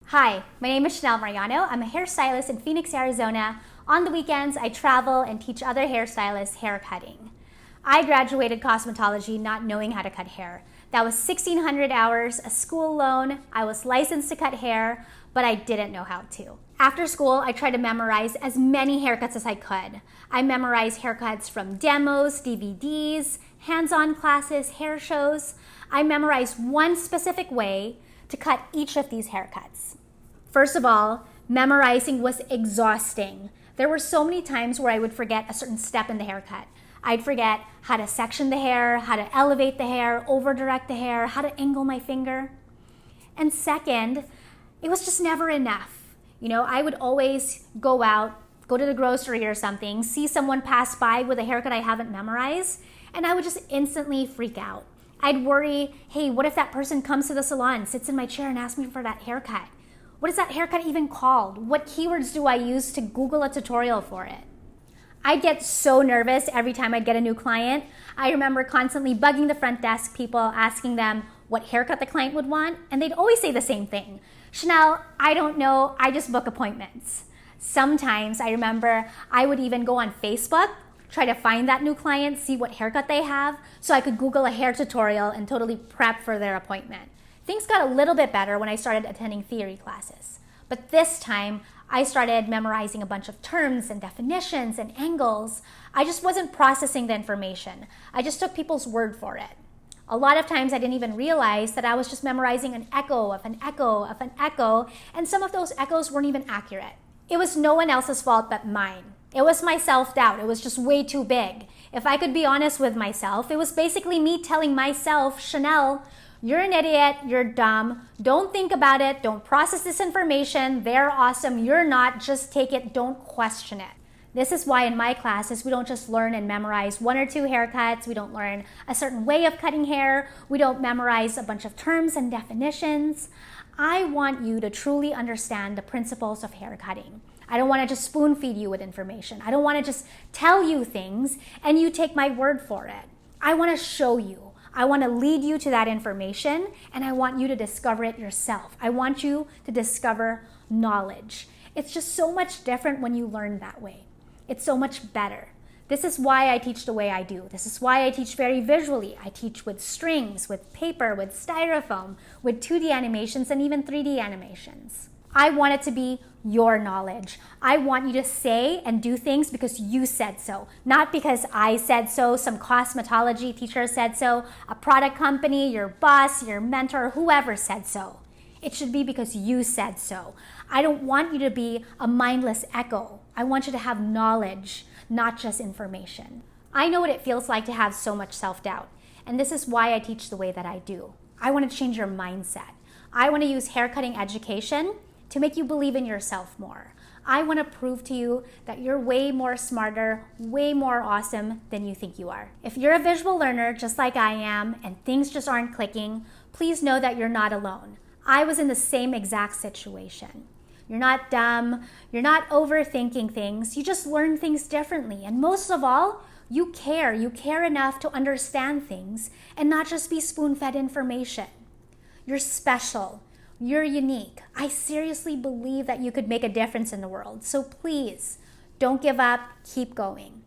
Hi, my name is Chanel Mariano. I'm a hairstylist in Phoenix, Arizona. On the weekends, I travel and teach other hairstylists hair cutting. I graduated cosmetology not knowing how to cut hair. That was 1,600 hours, a school loan. I was licensed to cut hair, but I didn't know how to. After school, I tried to memorize as many haircuts as I could. I memorized haircuts from demos, DVDs, hands-on classes, hair shows. I memorized one specific way to cut each of these haircuts. First of all, memorizing was exhausting. There were so many times where I would forget a certain step in the haircut. I'd forget how to section the hair, how to elevate the hair, over-direct the hair, how to angle my finger. And second, it was just never enough. I would always go out, go to the grocery or something, see someone pass by with a haircut I haven't memorized, and I would just instantly freak out. I'd worry, hey, what if that person comes to the salon, sits in my chair and asks me for that haircut? What is that haircut even called? What keywords do I use to Google a tutorial for it? I'd get so nervous every time I'd get a new client. I remember constantly bugging the front desk people, asking them what haircut the client would want, and they'd always say the same thing. Chanel, I don't know, I just book appointments. Sometimes I remember I would even go on Facebook, try to find that new client, see what haircut they have, so I could Google a hair tutorial and totally prep for their appointment. Things got a little bit better when I started attending theory classes. But this time, I started memorizing a bunch of terms and definitions and angles. I just wasn't processing the information. I just took people's word for it. A lot of times I didn't even realize that I was just memorizing an echo of an echo of an echo, and some of those echoes weren't even accurate. It was no one else's fault but mine. It was my self-doubt. It was just way too big. If I could be honest with myself, it was basically me telling myself, Chanel, you're an idiot, you're dumb, don't think about it, don't process this information, they're awesome, you're not, just take it, don't question it. This is why in my classes, we don't just learn and memorize one or two haircuts, we don't learn a certain way of cutting hair, we don't memorize a bunch of terms and definitions. I want you to truly understand the principles of hair cutting. I don't want to just spoon feed you with information. I don't want to just tell you things and you take my word for it. I want to show you. I want to lead you to that information, and I want you to discover it yourself. I want you to discover knowledge. It's just so much different when you learn that way. It's so much better. This is why I teach the way I do. This is why I teach very visually. I teach with strings, with paper, with styrofoam, with 2D animations, and even 3D animations. I want it to be your knowledge. I want you to say and do things because you said so, not because I said so, some cosmetology teacher said so, a product company, your boss, your mentor, whoever said so. It should be because you said so. I don't want you to be a mindless echo. I want you to have knowledge, not just information. I know what it feels like to have so much self-doubt, and this is why I teach the way that I do. I want to change your mindset. I want to use haircutting education to make you believe in yourself more. I want to prove to you that you're way more smarter, way more awesome than you think you are. If you're a visual learner just like I am and things just aren't clicking, please know that you're not alone. I was in the same exact situation. You're not dumb, you're not overthinking things, you just learn things differently. And most of all, you care enough to understand things and not just be spoon-fed information. You're special. You're unique. I seriously believe that you could make a difference in the world. So please, don't give up, keep going.